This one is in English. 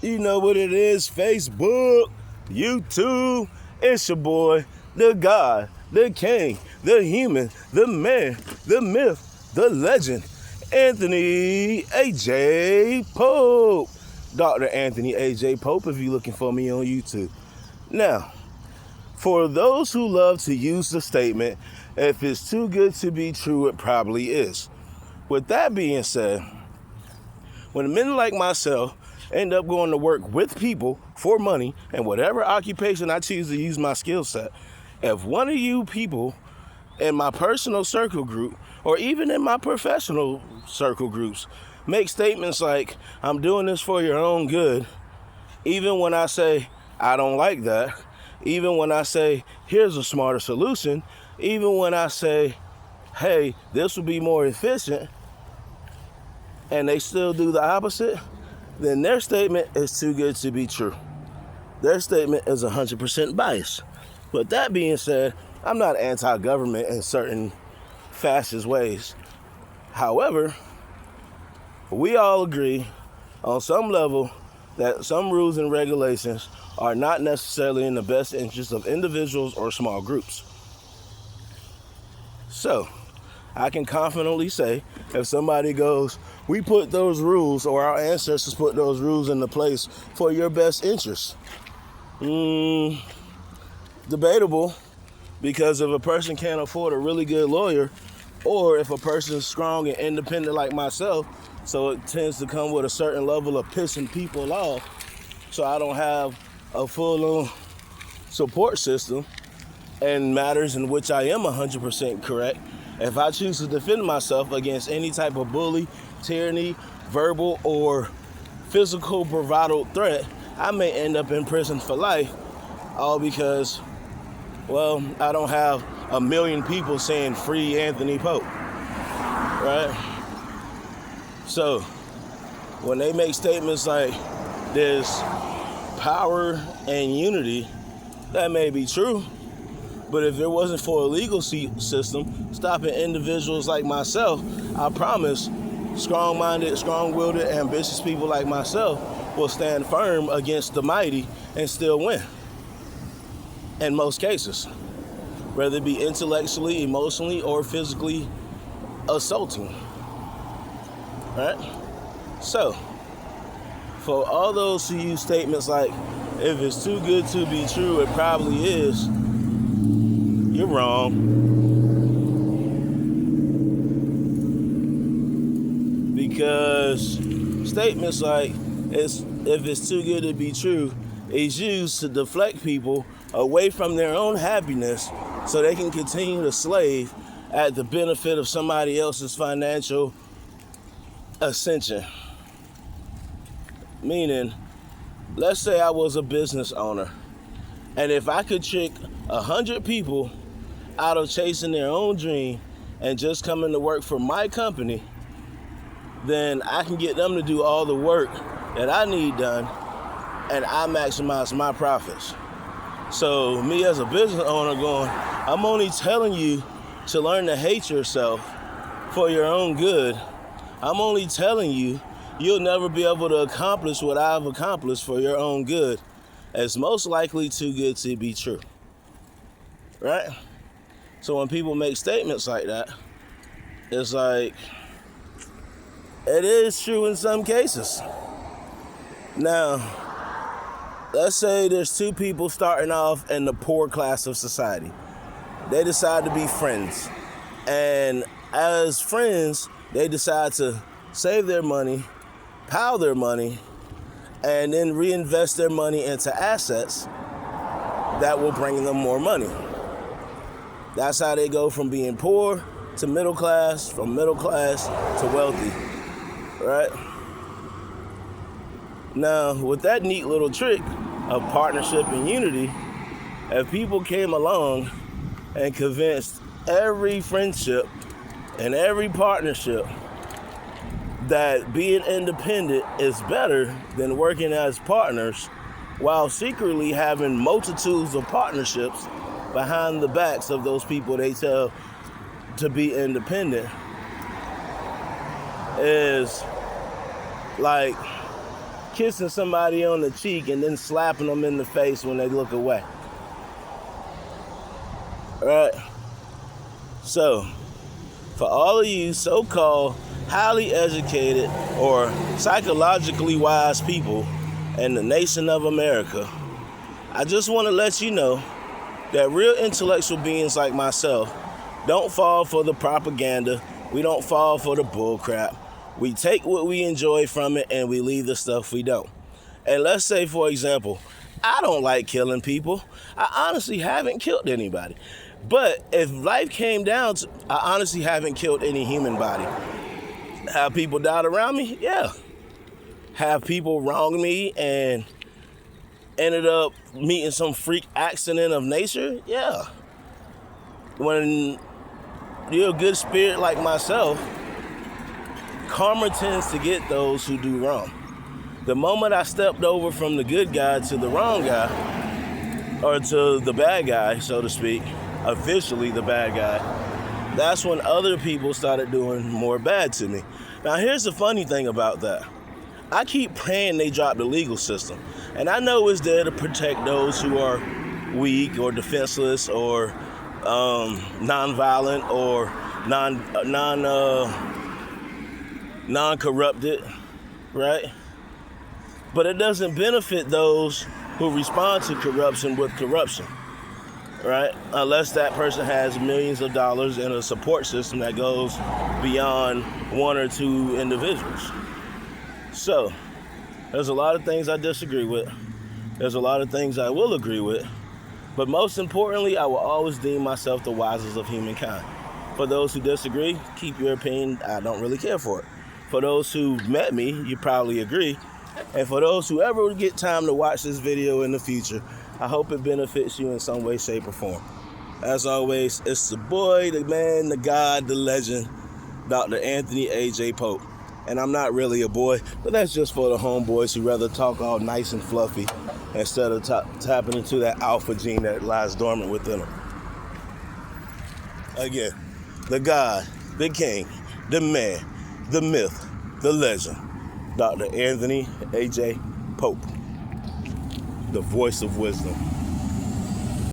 You know what it is, Facebook, YouTube. It's your boy, the God, the King, the human, the man, the myth, the legend, Anthony A.J. Pope. Dr. Anthony A.J. Pope, if you're looking for me on YouTube. Now, for those who love to use the statement, if it's too good to be true, it probably is. With that being said, when men like myself end up going to work with people for money and whatever occupation I choose to use my skill set, if one of you people in my personal circle group or even in my professional circle groups make statements like, I'm doing this for your own good, even when I say, I don't like that, even when I say, here's a smarter solution, even when I say, hey, this will be more efficient, and they still do the opposite, then their statement is too good to be true. Their statement is 100% biased. With that being said, I'm not anti-government in certain fascist ways. However, we all agree on some level that some rules and regulations are not necessarily in the best interest of individuals or small groups. So, I can confidently say, if somebody goes, we put those rules, or our ancestors put those rules into place for your best interest. Debatable, because if a person can't afford a really good lawyer, or if a person is strong and independent like myself, so it tends to come with a certain level of pissing people off, so I don't have a full-on support system in matters in which I am 100% correct. If I choose to defend myself against any type of bully, tyranny, verbal, or physical bravado threat, I may end up in prison for life, all because, well, I don't have a million people saying free Anthony Pope, right? So, when they make statements like there's power and unity, that may be true. But if it wasn't for a legal system stopping individuals like myself, I promise strong-minded, strong-willed, ambitious people like myself will stand firm against the mighty and still win. In most cases, whether it be intellectually, emotionally, or physically assaulting. Right? So, for all those who use statements like, if it's too good to be true, it probably is, you're wrong. Because statements like, if it's too good to be true, is used to deflect people away from their own happiness so they can continue to slave at the benefit of somebody else's financial ascension. Meaning, let's say I was a business owner, and if I could trick 100 people out of chasing their own dream and just coming to work for my company, then I can get them to do all the work that I need done, and I maximize my profits. So me as a business owner going, I'm only telling you to learn to hate yourself for your own good. I'm only telling you you'll never be able to accomplish what I've accomplished for your own good. It's most likely too good to be true. Right? So when people make statements like that, it's like, it is true in some cases. Now, let's say there's two people starting off in the poor class of society. They decide to be friends. And as friends, they decide to save their money, pile their money, and then reinvest their money into assets that will bring them more money. That's how they go from being poor to middle class, from middle class to wealthy, right? Now, with that neat little trick of partnership and unity, if people came along and convinced every friendship and every partnership that being independent is better than working as partners, while secretly having multitudes of partnerships behind the backs of those people they tell to be independent, is like kissing somebody on the cheek and then slapping them in the face when they look away. All right? So, for all of you so-called highly educated or psychologically wise people in the nation of America, I just want to let you know that real intellectual beings like myself don't fall for the propaganda. We don't fall for the bull crap. We take what we enjoy from it and we leave the stuff we don't. And let's say, for example, I don't like killing people. I honestly haven't killed anybody. But if life came down to, I honestly haven't killed any human body. Have people died around me? Yeah. Have people wronged me and ended up meeting some freak accident of nature? Yeah. When you're a good spirit like myself, karma tends to get those who do wrong. The moment I stepped over from the good guy to the wrong guy, or to the bad guy, so to speak, officially the bad guy, that's when other people started doing more bad to me. Now, here's the funny thing about that. I keep praying they drop the legal system. And I know it's there to protect those who are weak or defenseless or non-violent or non-corrupted, right? But it doesn't benefit those who respond to corruption with corruption, right? Unless that person has millions of dollars and a support system that goes beyond one or two individuals. So, there's a lot of things I disagree with. There's a lot of things I will agree with. But most importantly, I will always deem myself the wisest of humankind. For those who disagree, keep your opinion. I don't really care for it. For those who met me, you probably agree. And for those who ever get time to watch this video in the future, I hope it benefits you in some way, shape, or form. As always, it's the boy, the man, the God, the legend, Dr. Anthony A.J. Pope. And I'm not really a boy, but that's just for the homeboys who rather talk all nice and fluffy instead of tapping into that alpha gene that lies dormant within them. Again, the God, the King, the man, the myth, the legend, Dr. Anthony A.J. Pope, the voice of wisdom.